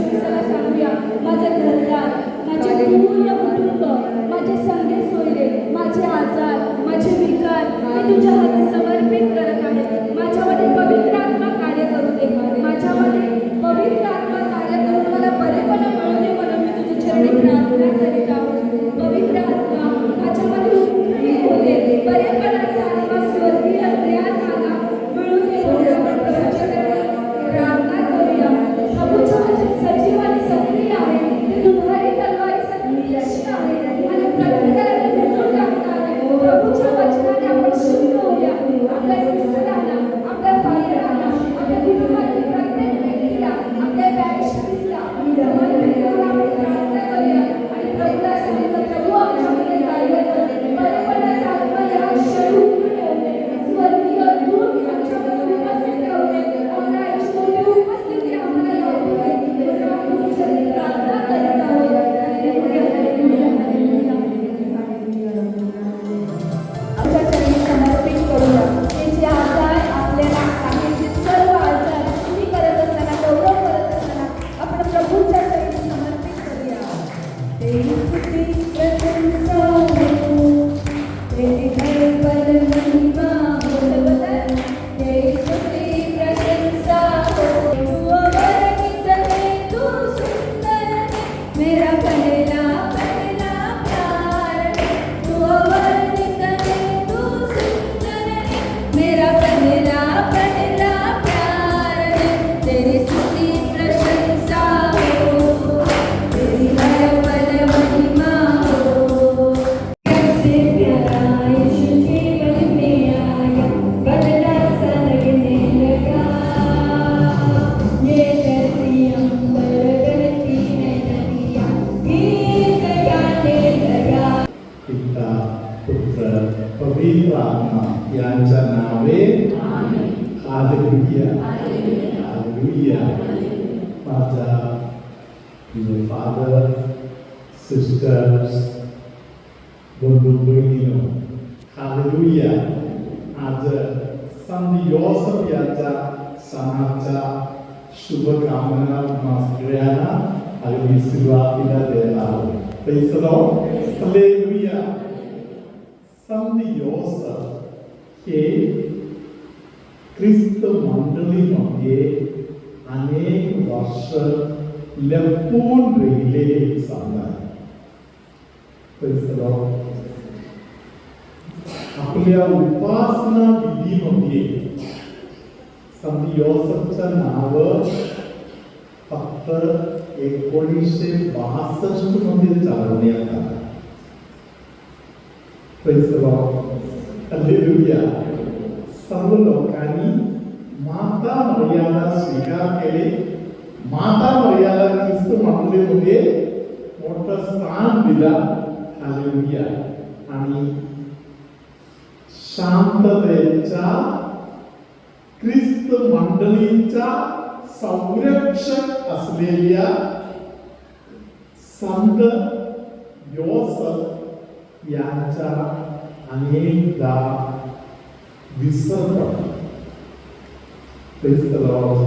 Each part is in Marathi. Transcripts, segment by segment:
विसाला सांगूया, माझं घरदार, माझे पूर्ण कुटुंब, माझे संगे सोयरे, माझे आजार, माझे विकार मी तुझ्या हाती समर्पित करत आहे. माझ्यामध्ये पवित्र आत्मा कार्य करू दे, माझ्यामध्ये पवित्र आत्मा कार्य करून मला बरेपणा मिळू दे म्हणून मी तुझ्या चरणी प्रार्थना करीत आहोत. पवित्र आत्मा माझ्यामध्ये उतरली होऊ दे, बरेपणाचा आत्मा स्वर्गीय ज्ञान मला मिळू दे म्हणून आपण प्रभूच्या चरणी प्रार्थना करूया. प्रभूच्या वचन सजीव आणि सक्रिय आहे, ते दुधारी तलवारीसारखी यश आहे आणि प्रत्येकाला भेटून टाकणार आहे. प्रभूच्या वचनाने आपण शुद्ध होऊया. आपल्या सिस्टरांना, आपल्या भाईरांना, आपल्या कुटुंबातील प्रत्येक व्यक्तीला, आपल्या पॅरिशला समर्पित करून आपण प्रार्थना करूया आणि प्रभूला सांगितलं, प्रभू आमच्यामध्ये कार्य कर. बरेपणाचा आत्मा या क्षणी उतरून येऊ दे. स्वर्गीय दूत आमच्यामध्ये उपस्थित राहू दे. आपल्या आईची मोठी उपस्थिती आम्हाला लाभू दे. म्हणून आम्ही तुमच्या चरणी प्रार्थना करीत आहोत. Hallelujah, hallelujah, hallelujah. आमच्या चरणी समर्पित करूया. हे जे आजार आपल्याला आहेत, जे सर्व आजार तुम्ही करत असताना, गौरव करत असताना आपण प्रभूच्या चरणी समर्पित करूया. तेरी स्तुती प्रशंसा हो, तेरी दयाबल महिमा हो, तेरी स्तुती प्रशंसा हो. तू अवर्णित है, तू सुंदर है, मेरा पहला पहला प्यार है. तू अवर्णित है, तू सुंदर है, मेरा पहला पहला प्यार है. तेरी स्तुति प्रशंसा हो, तेरी दयाबल महिमा हो. कैसे प्यारा यीशु जीवन में आया, बदला सा लगने लगा. ये धरती अंबर बहती है नदियाँ, गीत गाने लगा. पिता, पुत्र, पवित्र आत्मा यांच्या नावे हालेलुया, हालेलुया. माझ्या फादर, सिस्टर्स, बंधू बहिणीनो, हालेलुया. आज संत योसेफ यांच्या सणाच्या शुभकामना तुम्हा सगळ्यांना अगदी सुरुवातीला द्यायला हवं. Praise the lord, hallelujah. संत योसेफ हे ख्रिस्त मंडळीमध्ये अनेक वर्ष लपून राहिलेले एक संत आहे. Praise the Lord. आपल्या उपासना विधीमध्ये संत योसेफचं नाव फक्त 1962 मध्ये चालवण्यात आलं. Praise the lord, hallelujah. सर्व लोकांनी माता मरियाला स्वीकार केले. माता मरियाला ख्रिस्त मंडळीमध्ये मोठं स्थान दिलं. हालेलुया. आणि शांततेच्या ख्रिस्त मंडळीचा संरक्षक असलेल्या संत योसेफ यांचा अनेकदा विसर पडला. Praise the lord,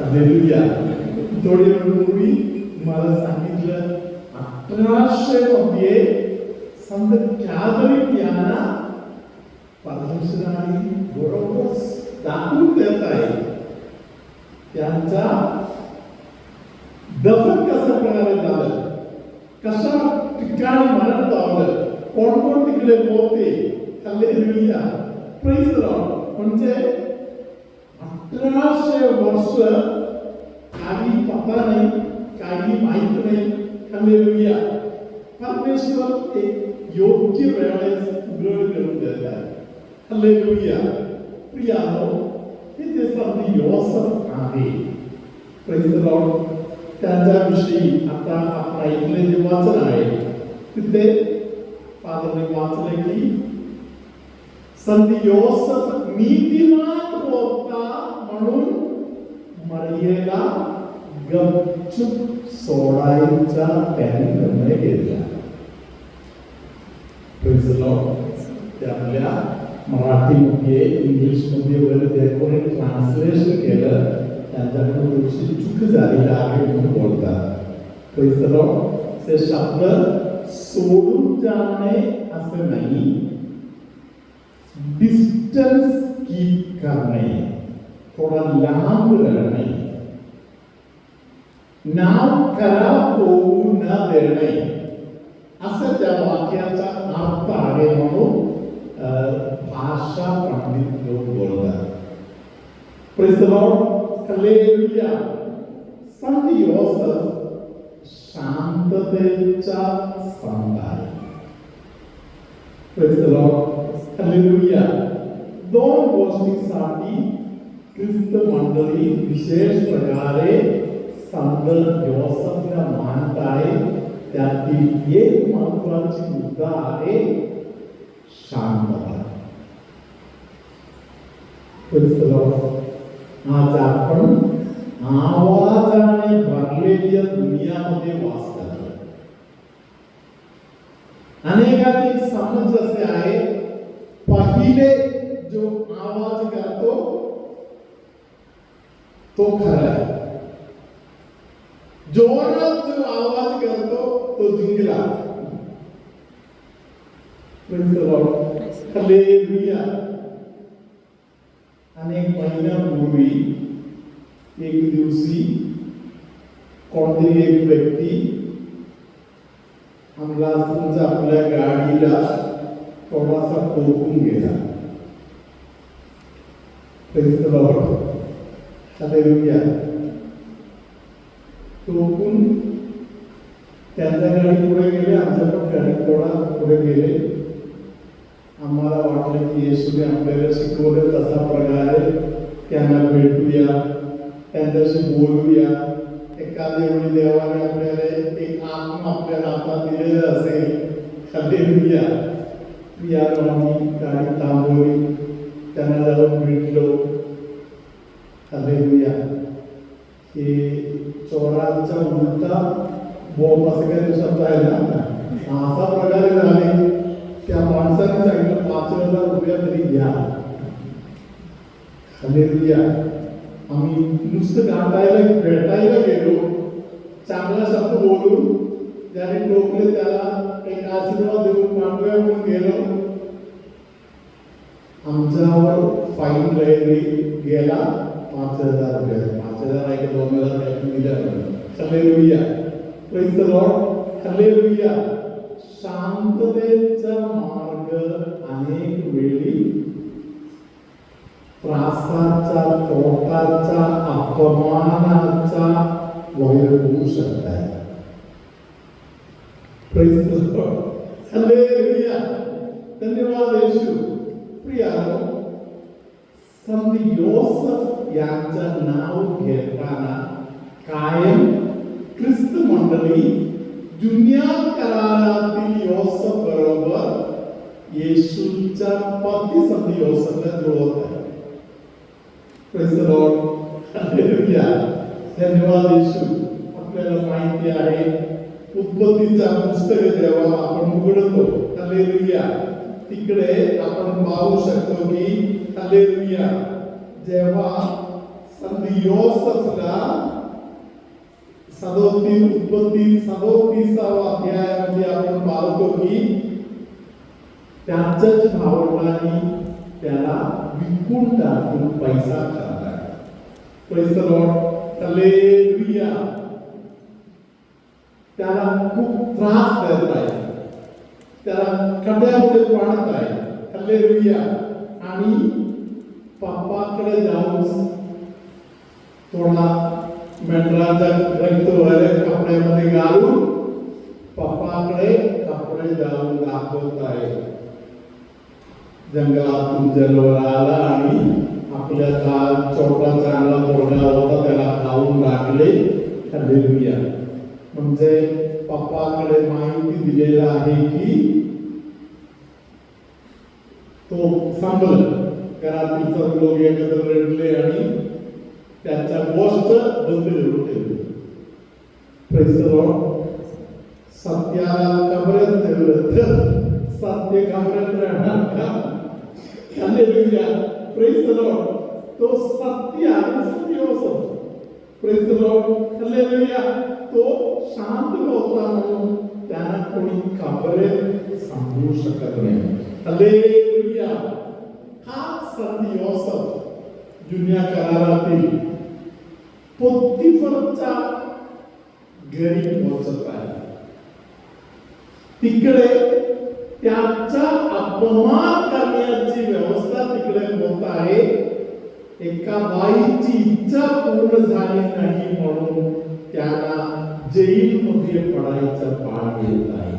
hallelujah. थोडी वेळपूर्वी मला सांगितलं 1800 मध्ये संत कॅथरिक यांना परमेश्वराने बरोबर दाखवून देत आहे. त्यांचा दफन कसं प्रकारे झालं, कशा ठिकाणी मरण पावलं, कोण कोण तिकडे होते. Hallelujah, praise the Lord. म्हणजे 1800 वर्ष काही पता नाही, काही माहित नाही. हालेलुया. परमेश्वर एक योग्य वेळेस उघड करून देत आहे. हालेलुया. प्रियानो, हे ते संत योसेफ आहे. Praise the Lord. त्यांच्याविषयी आता आपण ऐकले जे वाचन आहे तिथे फादरने वाचले की संत योसेफ नीतिमान होता म्हणून मरियेला गपचूप सोडायचा त्याने निर्णय घेतला. Praise the Lord. ते आपल्या मराठीमध्ये, इंग्लिशमध्ये वगैरे ते कोणी ट्रान्सलेशन केलं, त्यांच्याकडून थोडीशी चूक झालेली आहे म्हणून बोलतात. Praise the Lord. ते शब्द सोडून जाणे असं नाही, डिस्टन्स कीप करणे, थोडा लांब राहणे, नाव खराब होऊ न देणे, असं त्या वाक्याचा अर्थ आहे म्हणून भाषा पंडित लोक बोलतात. Praise the Lord. Hallelujah. संत योसेफ शांततेचा संत आहे. Praise the Lord. Hallelujah. दोन गोष्टींसाठी ख्रिस्त मंडळी विशेष प्रकारे संत योसेफला मानत आहे. त्यातील एक महत्वाची मुद्दा आहे शांतता. Praise the Lord. आज आपण आवाजाने भरलेल्या दुनियामध्ये वास करतो. अनेकांची समज असे आहे, पहिले जो आवाज करतो तो खरा आहे, जोरात जो आवाज करतो तो जिंकला. Praise the Lord. Hallelujah. अनेक महिन्यापूर्वी एक दिवशी कोणतरी एक व्यक्ती आम्हाला समजा आपल्या गाडीला थोडासा टोकून गेला. Praise the Lord. Hallelujah. टोकून त्यांच्या गाडी पुढे गेले, आमच्या पण गाडी थोडा पुढे गेले. आम्हाला वाटलं की येशूने आपल्याला शिकवलं तसा प्रकारे त्यांना भेटूया, त्यांच्याशी बोलूया. एखाद्या वेळी देवाने आपल्याला एक आत्मा आपल्याला हातात दिलेलं असेल. हालेलुया. याला आम्ही गाडी थांबवली, त्यांना जाऊन भेटलो. हालेलुया. हे चोरांचा उलटा बॉम्ब असं काही शब्द आहे ना, असा प्रकारे झाले. त्या माणसाने सांगितलं 5,000 रुपया तरी घ्या. हालेलुया. आम्ही नुसतं गाठायला भेटायला गेलो, चांगला शब्द बोलून ज्याने टोकले त्याला एक आशीर्वाद देऊन मांडव्या म्हणून गेलो. आमच्यावर फाईन गेला 5,000 रुपये. 5,000 आहे की 2,000 काही दिल्या. Hallelujah. Praise the lord. Hallelujah. शांततेचा मार्ग अनेक वेळी त्रासाचा, तोटाचा, अपमानाचा वगैरे होऊ शकतात. Praise the lord. हालेलुया. धन्यवाद येशू. प्रियानो, संत योसेफ यांचं नाव घेताना कायम ख्रिस्त मंडळी जुन्या करारातील योसेफ बरोबर येशूच्या पती संत योसेफला जुळवत आहे. Praise the lord. हालेलुया. धन्यवाद येशू. आपल्याला माहिती आहे, उत्पत्तीचा पुस्तक जेव्हा आपण उघडतो, हालेलुया, तिकडे आपण पाहू शकतो की हालेलुया, जेव्हा संत योसेफला उत्पत्ती 37व्या अध्यायामध्ये आपण पाहतो की त्याच्याच भावंडांनी त्याला विकून टाकून पैसा काढला. Praise the lord. हालेलुया. त्याला खूप त्रास देत आहे, त्याला खड्ड्यामध्ये पाडत आहे. हालेलुया. आणि पप्पाकडे जाऊन थोडा मेंढराचा रक्त वगैरे कपड्यामध्ये घालून पप्पाकडे कपडे जाऊन दाखवत आहे. जंगलातून जनावर आला आणि आपल्या छोटा चांगला पोरगा होता त्याला खाऊन टाकले. हालेलुया. म्हणजे पप्पाकडे माहिती दिलेला आहे की तो संभल. घरातील सर्व लोक एकत्र रडले आणि त्याच्या गोष्ट बंद करून ठेवली. Praise the lord. सत्याला कबरेत ठेवलं तर सत्य कबरेत राहणार का? हालेलुया. Praise the lord. तो सत्य आहे, सत्य योसेफ. Praise the lord, hallelujah. तो शांत होता म्हणून त्यांना कोणी काबरे सांगू शकत नाही. हालेलुया. हा संत योसेफ जुन्या करारातील पोतिफरच्या घरी पोहोचत आहे. तिकडे त्याचा अपमान करण्याची व्यवस्था तिकडे होत आहे. एका बाईची इच्छा पूर्ण झाली नाही म्हणून त्याला जेलमध्ये पडायचा पाळ येत आहे.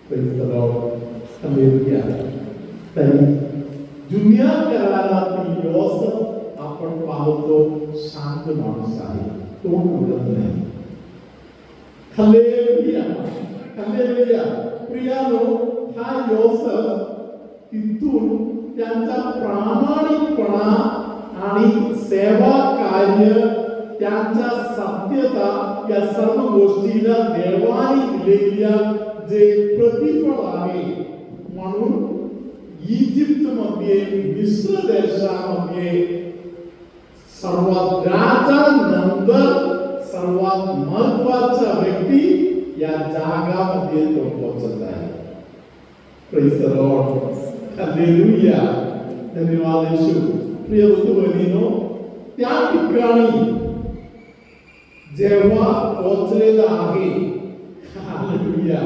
Praise the lord, hallelujah. तरी जुन्या करारातील योसेफ आपण पाहतो शांत माणूस आहे, तो बोलत नाही. Hallelujah, hallelujah. प्रियानो, हा योसेफ तिथून त्यांचा प्रामाणिकपणा आणि सेवा कार्य, त्यांच्या सत्यता, या सर्व गोष्टीला देवाने दिलेल्या जे प्रतिफळ आहे म्हणून इजिप्तमध्ये, मिस्र देशामध्ये सर्वात राजानंतर सर्वात महत्वाचा व्यक्ती या जागामध्ये तो पोहोचत आहे. Praise the lord, hallelujah. धन्यवाद येशू. प्रिय बंधू, त्या ठिकाणी जेव्हा पोहोचलेला आहे, हालेलुया,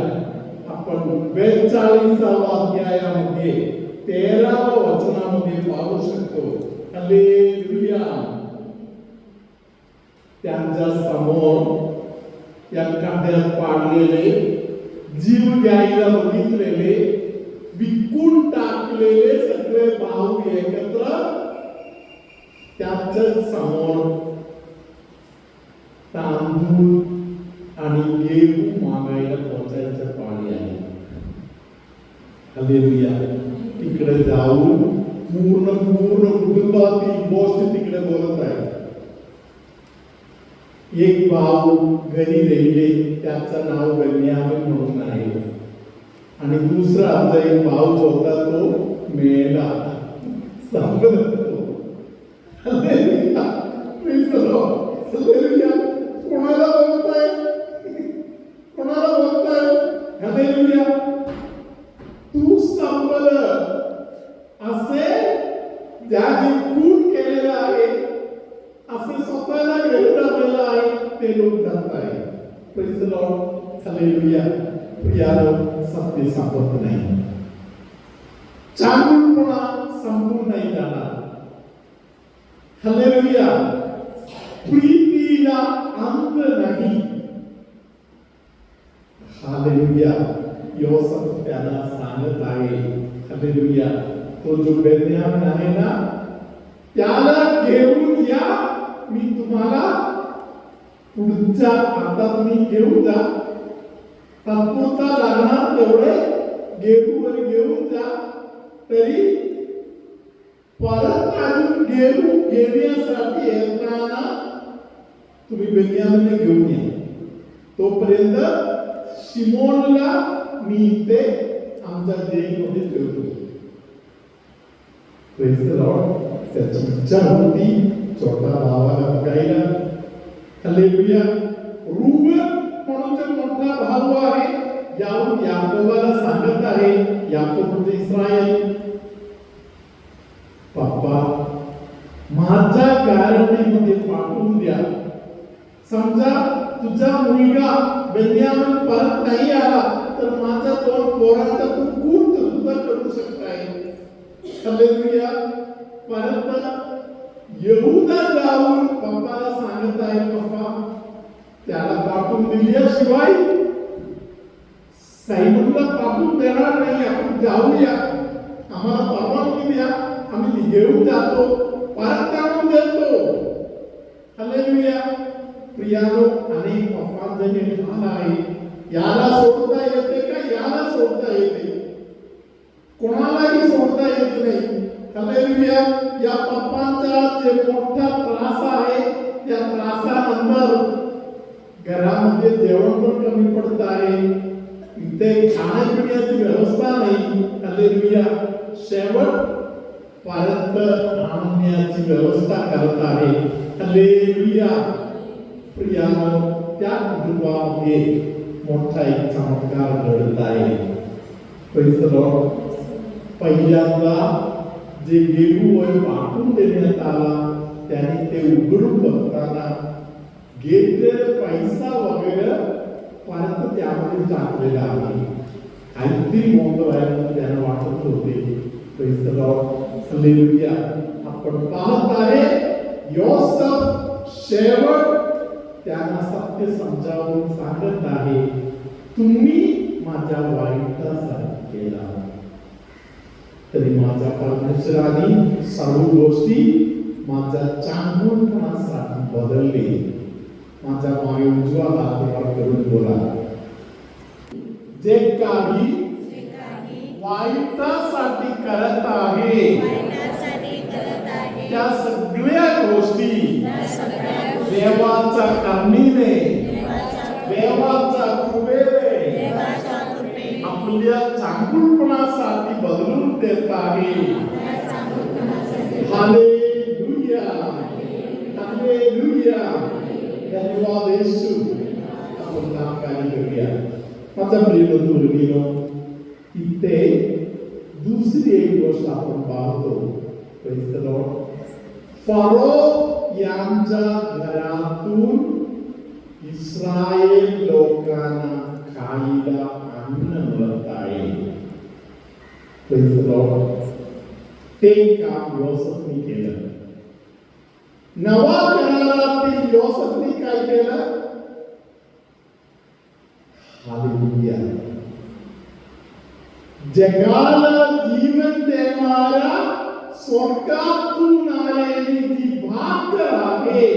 आपण 42व्या अध्यायामध्ये 13व्या वचनामध्ये पाहू शकतो. हालेलुया. त्यांच्या समोर या काट्यात पाडलेले, जीव द्यायला बघितलेले, विकून टाकलेले सगळे भाऊ एकत्र त्यांच्या समोर तांदूळ आणि गेहूं मागायला पोहोचायचं पाणी आहे. हालेलुया. तिकडे जाऊन पूर्ण कुटुंबातील गोष्ट तिकडे बोलत आहे. एक भाऊ घरी राहिले, त्याचं नाव बेन्यामीन म्हणून आहे, आणि दुसरा आमचा एक भाऊ होता तो मेला. सांगतो hallelujah. Praise the lord, hallelujah. कोणाला बोलताय? कोणाला बोलताय? हालेलुया. तू संपल असे ज्याने खून केलेला आहे, असे स्वतःला घडवलेलं आहे, ते लोक जात आहे. Praise the lord, hallelujah. प्रियानो, सत्य संपत नाही, चांगुलपणा संपून नाही जाणार. हालेलुया. प्रीतीला अंत नाही. हालेलुया. योसेफ त्याला सांगत आहे, हालेलुया, तो जो बेन्यामीन आहे ना, त्याला घेऊन या, मी तुम्हाला पुढच्या, आता तुम्ही घेऊन जा, तात्पुरता लागणार तेवढे गेहूं घेऊन जा, तरी परत अजून गेहूं घेण्यासाठी येताना तुम्ही बेन्यामीनला घेऊन या. तोपर्यंत शिमोनला मी इथे आमच्या जेलमध्ये ठेवतो. Praise the Lord. त्याची इच्छा होती छोटा भावाला बघायला. हालेलुया. रूबन म्हणून जो मोठा भाऊ आहे, जाऊन याकोबाला सांगत आहे, याकोब म्हणजे इस्रायल, पप्पा माझ्या गॅरंटीमध्ये पाठवून द्या. समजा तुझा मुलगा बेन्यामीन परत नाही आला तर माझ्या 2 पोरांचा तू खून सुद्धा करू शकताय. हालेलुया. परत यहूदा जाऊन पप्पाला सांगत आहे, पप्पा त्याला पाठवून दिल्याशिवाय सायमनला पाठवून देणार नाही, आपण जाऊया, आम्हाला परवानगी द्या, आम्ही घेऊन जातो, परत काढून देतो. हालेलुया. प्रियानो, अनेक पप्पांचे हाल आहे, याला सोडता येते का, याला सोडता येते, कोणालाही सोडता येत नाही. हालेलुया. या पप्पांचा जे मोठा त्रास आहे, त्या त्रासानंतर घरामध्ये जेवण पण कमी पडत आहे, इथे खाण्यापिण्याची व्यवस्था नाही. हालेलुया. शेवट परत आणण्याची व्यवस्था करत आहे. हालेलुया. प्रियानं त्या कुटुंबामध्ये मोठा एक चमत्कार घडत आहे. Praise the Lord. पहिल्यांदा जे गेरूवर वाटून देण्यात आला त्याने ते उघडून बघताना घेतलेले पैसा वगैरे परत त्यामध्ये टाकलेला आहे. काहीतरी मोठं व्हायला त्यांना वाटत होते. Praise the Lord. Hallelujah. आपण पाहत आहे योसेफ शेवट त्यांना सत्य समजावून सांगत आहे, तुम्ही माझ्या वाईटासाठी केला तरी माझ्या परमेश्वराने सर्व गोष्टी माझ्या चांगुलपणासाठी बदलले. माझ्या मागे उजवा हात करून बोला, जे काही वाईटासाठी करत आहे त्या सगळ्या गोष्टी देवाच्या करुणेने, देवाच्या कृपेने आपल्या चांगुलपणासाठी बदलून देत आहे. Hallelujah, hallelujah. धन्यवाद येशू. आपण नामकार्य करूया. माझा प्रिय बंधू भगिनीनो, इथे दुसरी एक गोष्ट आपण पाहतो. Praise the Lord. फारो यांच्या घरातून इस्रायल लोकांना खायला अन्न मिळत आहे. Praise the Lord. ते काम योसेफने केलं. नवा करारातील योसेफने काय केलं? हालेलुया. जगाला जीवन देणारा स्वर्गातून आलेली जी भाकर आहे,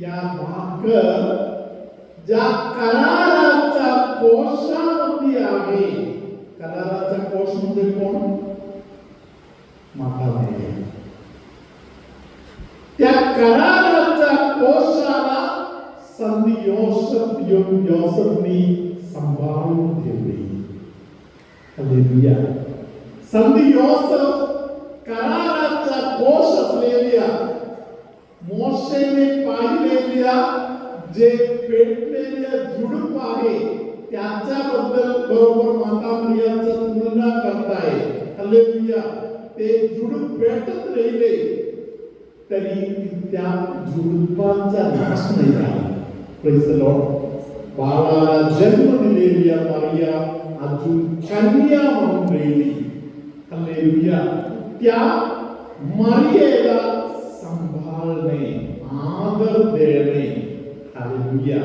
या भाकर ज्या कराराच्या कोशामध्ये आहे. कराराचा कोश म्हणजे कोण? माता मारिया. त्या कराराच्या कोशाला संधी योसेफने सांभाळून ठेवली. हालेलुया. संधी योसेफ कराराचा कोश असलेल्या मोशेने पाहिलेल्या जे पेटलेल्या झुडूप आहे त्याच्याबद्दल बरोबर माता मरियाची तुलना करताय. हालेलुया. ते झुडूप पेटत राहिले तरी त्या झुडुपांचा नाश नाही झाला. Praise the Lord. बाळाला जन्म दिलेली मरिया अजून कन्या म्हणून राहिली. हालेलुया. त्या मरियेला सांभाळणे, आदर देणे. हालेलुया.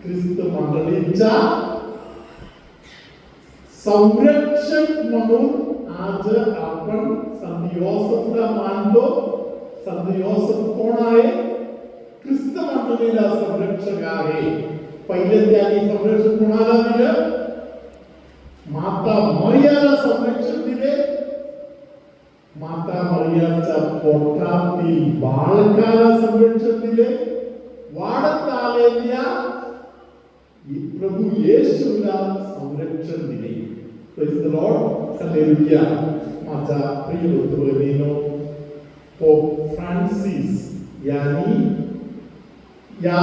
ख्रिस्त मंडळीचा संरक्षक म्हणून आज आपण संत योसेफला मानतो. संत योसेफ कोण आहे? ख्रिस्त मंडळीला संरक्षक आहे. पहिले त्यांनी संरक्षण कोणाला दिलं? माता मरियाला संरक्षण दिले. माता मरियाच्या पोटातील बाळकाला संरक्षण दिले. वाढत आलेल्या प्रभू येशूला संरक्षण दिले. Praise the Lord. Hallelujah. माझा प्रिय बंधू पोप फ्रान्सिस यांनी या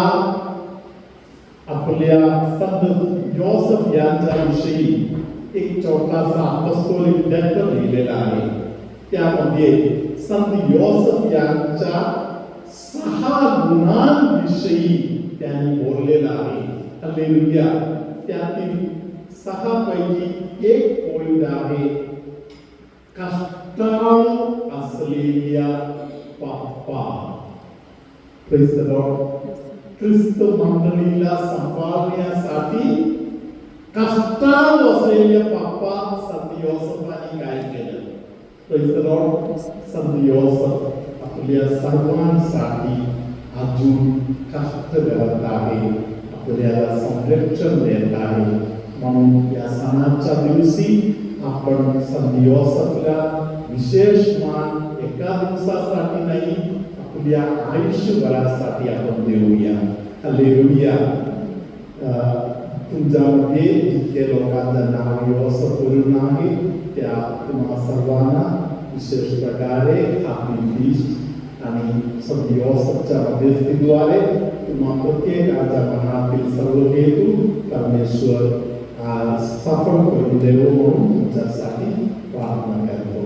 आपल्या संत योसेफ यांच्या विषयी एक छोटासा अपॉस्टोलिक लेटर लिहिलेला आहे. त्यामध्ये संत योसेफ यांच्या 6 गुणांविषयी त्यांनी बोललेला आहे. हालेलुया. त्यातील 6 पैकी एक पॉइंट आहे, कष्टाळू असलेल्या पप्पा. Praise the Lord. ख्रिस्त मंडळीला सांभाळण्यासाठी कष्टाळू असलेल्या पप्पा संत योसेफाने काय केलं? Praise the Lord. संत योसेफ आपल्या सर्वांसाठी अजून कष्ट करत आहे, आपल्याला संरक्षण देत आहे. म्हणून या सणाच्या दिवशी आपण संत योसेफला विशेष मान एका दिवसासाठी नाही, आपल्या आयुष्यभरासाठी आपण देऊया. हालेलुया. तुमच्यामध्ये जितके लोकांचं नाव योसेफ वरून आहे त्या तुम्हा सर्वांना विशेष प्रकारे हॅपी फीस्ट आणि सद्व्यवस्थेच्या मध्यस्थीद्वारे तुम्हा प्रत्येकाच्या मनातील सर्व हेतू परमेश्वर सफल करून देव म्हणून तुमच्यासाठी प्रार्थना करतो.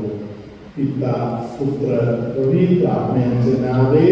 पिता पुत्र पवित्र आत्म्याचे नावे